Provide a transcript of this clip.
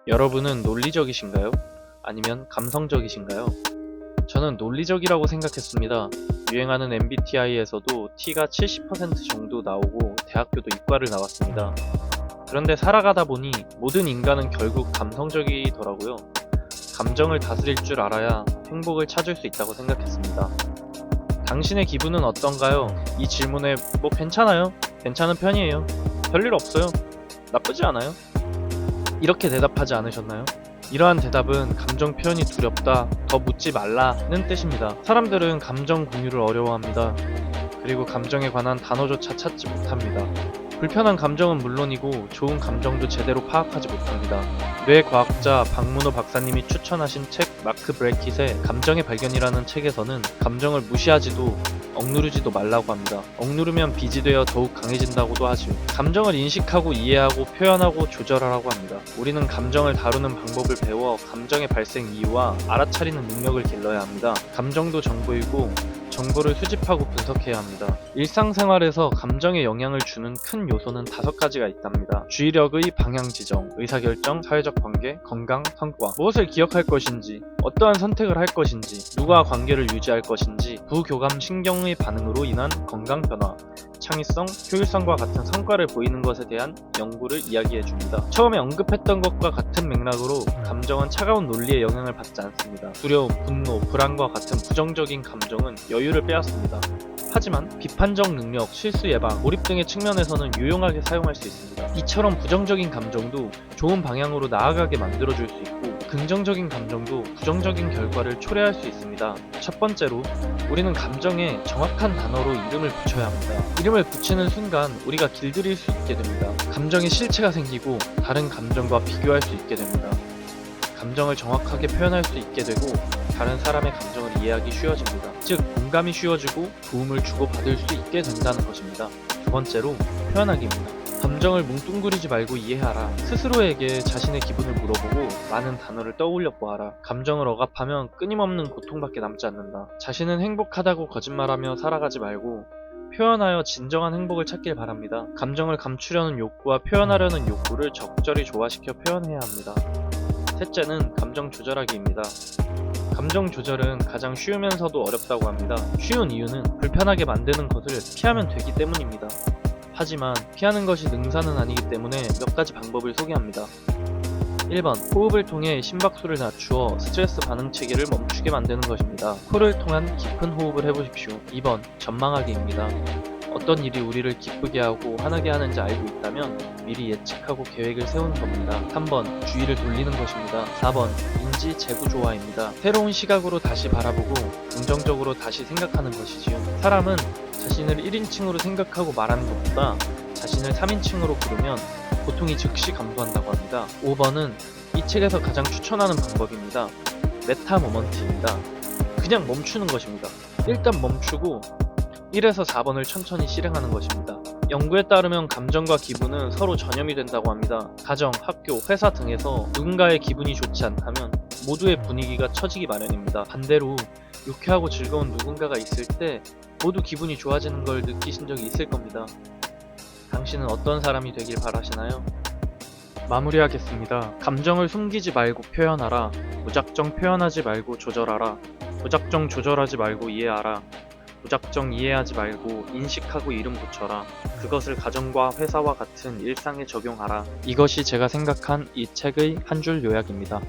여러분은 논리적이신가요? 아니면 감성적이신가요? 저는 논리적이라고 생각했습니다. 유행하는 MBTI에서도 T가 70% 정도 나오고 대학교도 이과를 나왔습니다. 그런데 살아가다 보니 모든 인간은 결국 감성적이더라고요. 감정을 다스릴 줄 알아야 행복을 찾을 수 있다고 생각했습니다. 당신의 기분은 어떤가요? 이 질문에 뭐 괜찮아요? 괜찮은 편이에요. 별일 없어요. 나쁘지 않아요? 이렇게 대답하지 않으셨나요? 이러한 대답은 감정 표현이 두렵다, 더 묻지 말라는 뜻입니다. 사람들은 감정 공유를 어려워합니다. 그리고 감정에 관한 단어조차 찾지 못합니다. 불편한 감정은 물론이고 좋은 감정도 제대로 파악하지 못합니다. 뇌과학자 박문호 박사님이 추천하신 책 마크 브레킷의 감정의 발견이라는 책에서는 감정을 무시하지도 억누르지도 말라고 합니다. 억누르면 빚이 되어 더욱 강해진다고도 하지요. 감정을 인식하고 이해하고 표현하고 조절하라고 합니다. 우리는 감정을 다루는 방법을 배워 감정의 발생 이유와 알아차리는 능력을 길러야 합니다. 감정도 정보이고 정보를 수집하고 분석해야 합니다. 일상생활에서 감정에 영향을 주는 큰 요소는 5가지가 있답니다. 주의력의 방향 지정, 의사결정, 사회적 관계, 건강, 성과. 무엇을 기억할 것인지, 어떠한 선택을 할 것인지, 누구와 관계를 유지할 것인지, 부교감 신경의 반응으로 인한 건강 변화, 창의성, 효율성과 같은 성과를 보이는 것에 대한 연구를 이야기해줍니다. 처음에 언급했던 것과 같은 맥락으로 감정은 차가운 논리의 영향을 받지 않습니다. 두려움, 분노, 불안과 같은 부정적인 감정은 여유를 빼앗습니다. 하지만 비판적 능력, 실수 예방, 몰입 등의 측면에서는 유용하게 사용할 수 있습니다. 이처럼 부정적인 감정도 좋은 방향으로 나아가게 만들어줄 수 있고 긍정적인 감정도 부정적인 결과를 초래할 수 있습니다. 첫 번째로 우리는 감정에 정확한 단어로 이름을 붙여야 합니다. 이름을 붙이는 순간 우리가 길들일 수 있게 됩니다. 감정의 실체가 생기고 다른 감정과 비교할 수 있게 됩니다. 감정을 정확하게 표현할 수 있게 되고 다른 사람의 감정을 이해하기 쉬워집니다. 즉, 공감이 쉬워지고 도움을 주고받을 수 있게 된다는 것입니다. 두 번째로, 표현하기입니다. 감정을 뭉뚱그리지 말고 이해하라. 스스로에게 자신의 기분을 물어보고 많은 단어를 떠올려 보아라. 감정을 억압하면 끊임없는 고통밖에 남지 않는다. 자신은 행복하다고 거짓말하며 살아가지 말고 표현하여 진정한 행복을 찾길 바랍니다. 감정을 감추려는 욕구와 표현하려는 욕구를 적절히 조화시켜 표현해야 합니다. 셋째는 감정 조절하기입니다. 감정 조절은 가장 쉬우면서도 어렵다고 합니다. 쉬운 이유는 불편하게 만드는 것을 피하면 되기 때문입니다. 하지만 피하는 것이 능사는 아니기 때문에 몇 가지 방법을 소개합니다. 1번, 호흡을 통해 심박수를 낮추어 스트레스 반응 체계를 멈추게 만드는 것입니다. 코를 통한 깊은 호흡을 해보십시오. 2번, 전망하기입니다. 어떤 일이 우리를 기쁘게 하고 화나게 하는지 알고 있다면 미리 예측하고 계획을 세우는 겁니다. 3번, 주의를 돌리는 것입니다. 4번, 인지 재구조화입니다. 새로운 시각으로 다시 바라보고 긍정적으로 다시 생각하는 것이지요. 사람은 자신을 1인칭으로 생각하고 말하는 것보다 자신을 3인칭으로 부르면 고통이 즉시 감소한다고 합니다. 5번은 이 책에서 가장 추천하는 방법입니다. 메타 모먼트입니다. 그냥 멈추는 것입니다. 일단 멈추고 1에서 4번을 천천히 실행하는 것입니다. 연구에 따르면 감정과 기분은 서로 전염이 된다고 합니다. 가정, 학교, 회사 등에서 누군가의 기분이 좋지 않다면 모두의 분위기가 처지기 마련입니다. 반대로 유쾌하고 즐거운 누군가가 있을 때 모두 기분이 좋아지는 걸 느끼신 적이 있을 겁니다. 당신은 어떤 사람이 되길 바라시나요? 마무리하겠습니다. 감정을 숨기지 말고 표현하라. 무작정 표현하지 말고 조절하라. 무작정 조절하지 말고 이해하라. 무작정 이해하지 말고 인식하고 이름 붙여라. 그것을 가정과 회사와 같은 일상에 적용하라. 이것이 제가 생각한 이 책의 한 줄 요약입니다.